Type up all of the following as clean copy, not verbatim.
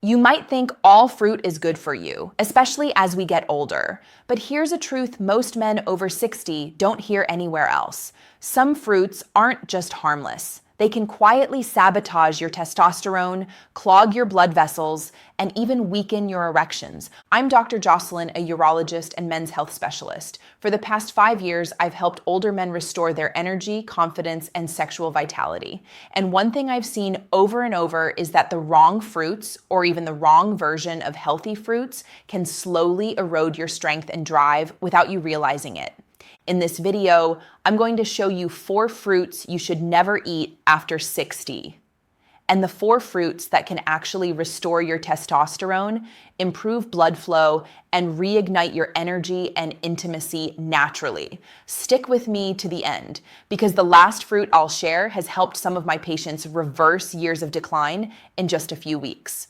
You might think all fruit is good for you, especially as we get older. But here's a truth most men over 60 don't hear anywhere else. Some fruits aren't just harmless. They can quietly sabotage your testosterone, clog your blood vessels, and even weaken your erections. I'm Dr. Jocelyn, a urologist and men's health specialist. For the past 5 years, I've helped older men restore their energy, confidence, and sexual vitality. And one thing I've seen over and over is that the wrong fruits, or even the wrong version of healthy fruits, can slowly erode your strength and drive without you realizing it. In this video, I'm going to show you 4 fruits you should never eat after 60. And the 4 fruits that can actually restore your testosterone, improve blood flow, and reignite your energy and intimacy naturally. Stick with me to the end, because the last fruit I'll share has helped some of my patients reverse years of decline in just a few weeks.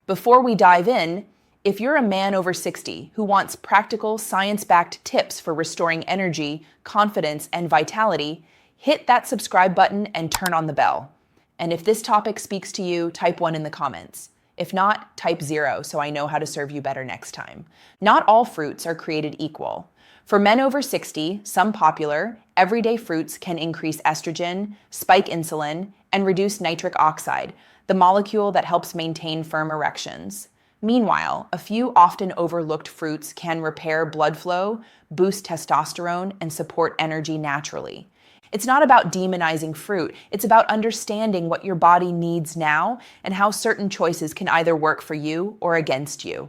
Before we dive in, if you're a man over 60 who wants practical, science-backed tips for restoring energy, confidence, and vitality, hit that subscribe button and turn on the bell. And if this topic speaks to you, type 1 in the comments. If not, type 0 so I know how to serve you better next time. Not all fruits are created equal. For men over 60, some popular, everyday fruits can increase estrogen, spike insulin, and reduce nitric oxide, the molecule that helps maintain firm erections. Meanwhile, a few often overlooked fruits can repair blood flow, boost testosterone, and support energy naturally. It's not about demonizing fruit, it's about understanding what your body needs now and how certain choices can either work for you or against you.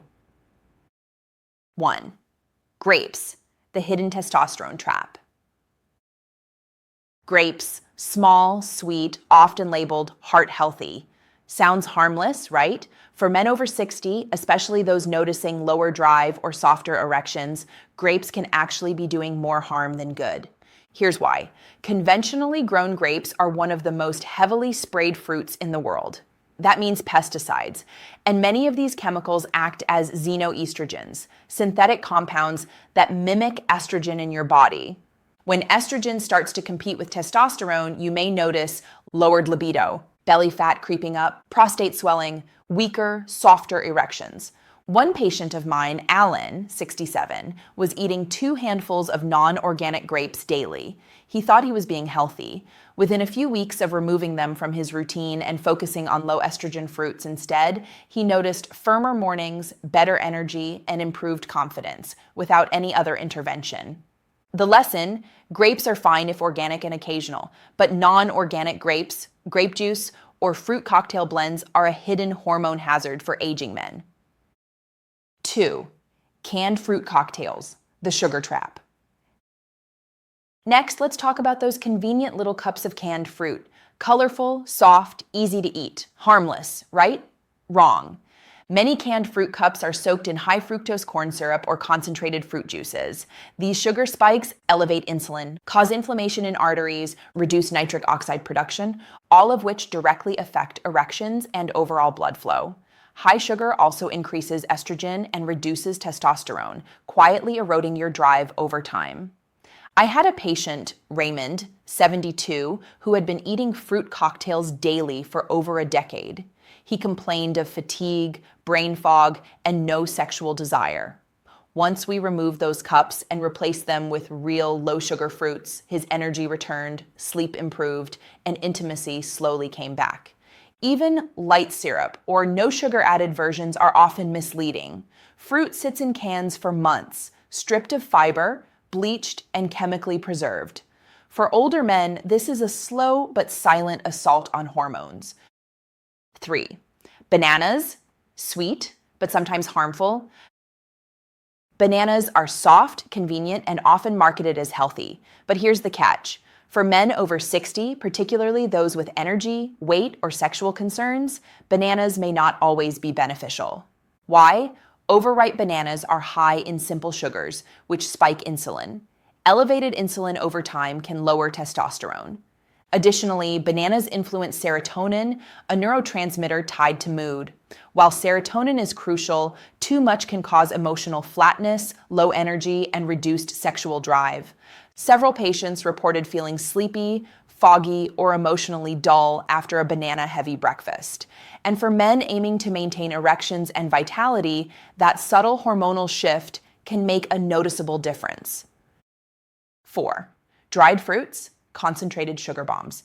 1. Grapes, the hidden testosterone trap. Grapes, small, sweet, often labeled heart healthy. Sounds harmless, right? For men over 60, especially those noticing lower drive or softer erections, grapes can actually be doing more harm than good. Here's why. Conventionally grown grapes are one of the most heavily sprayed fruits in the world. That means pesticides. And many of these chemicals act as xenoestrogens, synthetic compounds that mimic estrogen in your body. When estrogen starts to compete with testosterone, you may notice lowered libido, belly fat creeping up, prostate swelling, weaker, softer erections. One patient of mine, Alan, 67, was eating 2 handfuls of non-organic grapes daily. He thought he was being healthy. Within a few weeks of removing them from his routine and focusing on low estrogen fruits instead, he noticed firmer mornings, better energy, and improved confidence without any other intervention. The lesson: grapes are fine if organic and occasional, but non-organic grapes, grape juice, or fruit cocktail blends are a hidden hormone hazard for aging men. 2. Canned fruit cocktails, the sugar trap. Next, let's talk about those convenient little cups of canned fruit. Colorful, soft, easy to eat. Harmless, right? Wrong. Many canned fruit cups are soaked in high fructose corn syrup or concentrated fruit juices. These sugar spikes elevate insulin, cause inflammation in arteries, reduce nitric oxide production, all of which directly affect erections and overall blood flow. High sugar also increases estrogen and reduces testosterone, quietly eroding your drive over time. I had a patient, Raymond, 72, who had been eating fruit cocktails daily for over a decade. He complained of fatigue, brain fog, and no sexual desire. Once we removed those cups and replaced them with real low-sugar fruits, his energy returned, sleep improved, and intimacy slowly came back. Even light syrup or no-sugar-added versions are often misleading. Fruit sits in cans for months, stripped of fiber, bleached, and chemically preserved. For older men, this is a slow but silent assault on hormones. 3. Bananas, sweet, but sometimes harmful. Bananas are soft, convenient, and often marketed as healthy. But here's the catch. For men over 60, particularly those with energy, weight, or sexual concerns, bananas may not always be beneficial. Why? Overripe bananas are high in simple sugars, which spike insulin. Elevated insulin over time can lower testosterone. Additionally, bananas influence serotonin, a neurotransmitter tied to mood. While serotonin is crucial, too much can cause emotional flatness, low energy, and reduced sexual drive. Several patients reported feeling sleepy, foggy, or emotionally dull after a banana-heavy breakfast. And for men aiming to maintain erections and vitality, that subtle hormonal shift can make a noticeable difference. 4. Dried fruits, concentrated sugar bombs.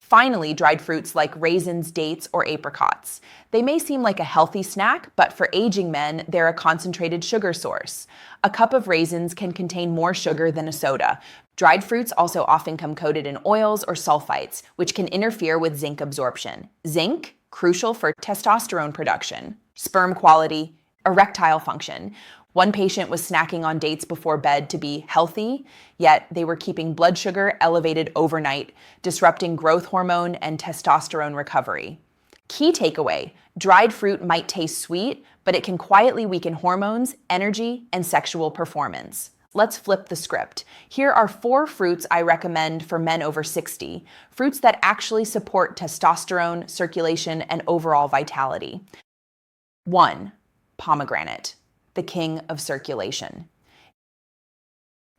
Finally, dried fruits like raisins, dates, or apricots. They may seem like a healthy snack, but for aging men, they're a concentrated sugar source. A cup of raisins can contain more sugar than a soda. Dried fruits also often come coated in oils or sulfites, which can interfere with zinc absorption. Zinc, crucial for testosterone production, sperm quality, erectile function. One patient was snacking on dates before bed to be healthy, yet they were keeping blood sugar elevated overnight, disrupting growth hormone and testosterone recovery. Key takeaway: dried fruit might taste sweet, but it can quietly weaken hormones, energy, and sexual performance. Let's flip the script. Here are 4 fruits I recommend for men over 60, fruits that actually support testosterone, circulation, and overall vitality. 1. Pomegranate, the king of circulation.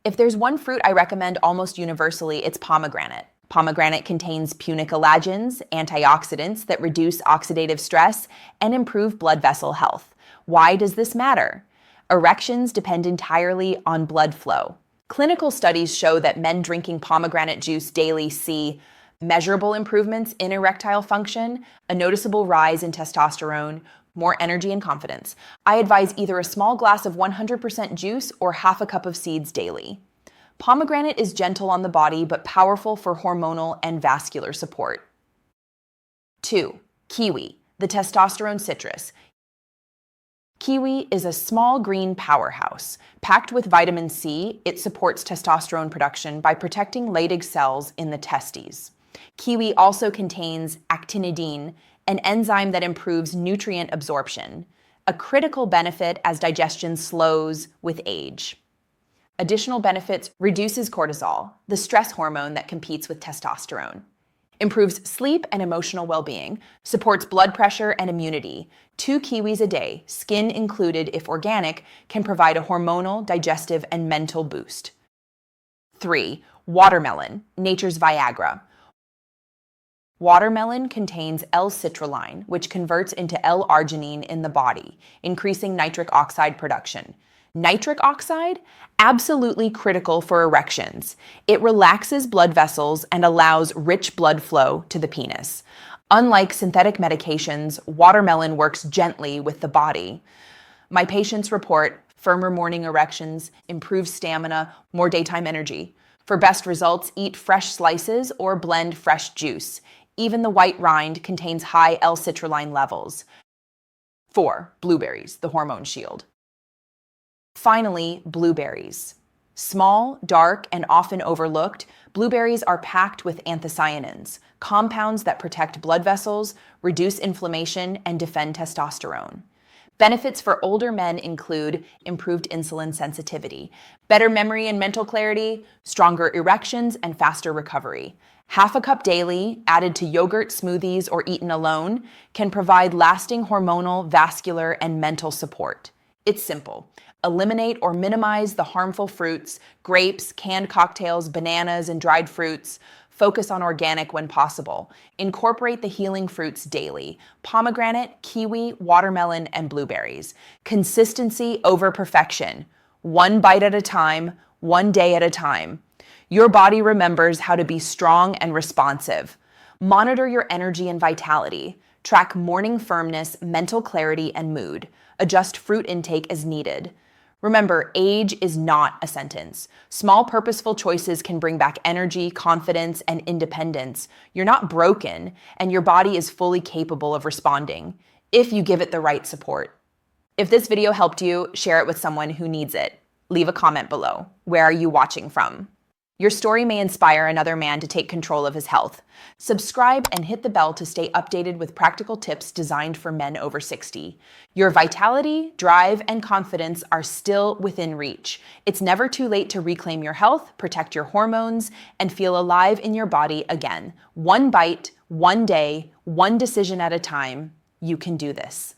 If there's one fruit I recommend almost universally, it's pomegranate. Pomegranate contains punicolagens, antioxidants that reduce oxidative stress and improve blood vessel health. Why does this matter? Erections depend entirely on blood flow. Clinical studies show that men drinking pomegranate juice daily see measurable improvements in erectile function, a noticeable rise in testosterone, more energy and confidence. I advise either a small glass of 100% juice or half a cup of seeds daily. Pomegranate is gentle on the body but powerful for hormonal and vascular support. 2. Kiwi, the testosterone citrus. Kiwi is a small green powerhouse. Packed with vitamin C, it supports testosterone production by protecting Leydig cells in the testes. Kiwi also contains actinidine, an enzyme that improves nutrient absorption, a critical benefit as digestion slows with age. Additional benefits: reduces cortisol, the stress hormone that competes with testosterone. Improves sleep and emotional well-being, supports blood pressure and immunity. 2 kiwis a day, skin included if organic, can provide a hormonal, digestive, and mental boost. 3. Watermelon, nature's Viagra. Watermelon contains L-citrulline, which converts into L-arginine in the body, increasing nitric oxide production. Nitric oxide? Absolutely critical for erections. It relaxes blood vessels and allows rich blood flow to the penis. Unlike synthetic medications, watermelon works gently with the body. My patients report firmer morning erections, improved stamina, more daytime energy. For best results, eat fresh slices or blend fresh juice. Even the white rind contains high L-citrulline levels. 4. Blueberries, the hormone shield. Finally, blueberries. Small, dark, and often overlooked, blueberries are packed with anthocyanins, compounds that protect blood vessels, reduce inflammation, and defend testosterone. Benefits for older men include improved insulin sensitivity, better memory and mental clarity, stronger erections, and faster recovery. Half a cup daily, added to yogurt, smoothies, or eaten alone, can provide lasting hormonal, vascular, and mental support. It's simple. Eliminate or minimize the harmful fruits, grapes, canned cocktails, bananas, and dried fruits. Focus on organic when possible. Incorporate the healing fruits daily: pomegranate, kiwi, watermelon, and blueberries. Consistency over perfection. One bite at a time, one day at a time. Your body remembers how to be strong and responsive. Monitor your energy and vitality. Track morning firmness, mental clarity, and mood. Adjust fruit intake as needed. Remember, age is not a sentence. Small, purposeful choices can bring back energy, confidence, and independence. You're not broken, and your body is fully capable of responding if you give it the right support. If this video helped you, share it with someone who needs it. Leave a comment below. Where are you watching from? Your story may inspire another man to take control of his health. Subscribe and hit the bell to stay updated with practical tips designed for men over 60. Your vitality, drive, and confidence are still within reach. It's never too late to reclaim your health, protect your hormones, and feel alive in your body again. One bite, one day, one decision at a time. You can do this.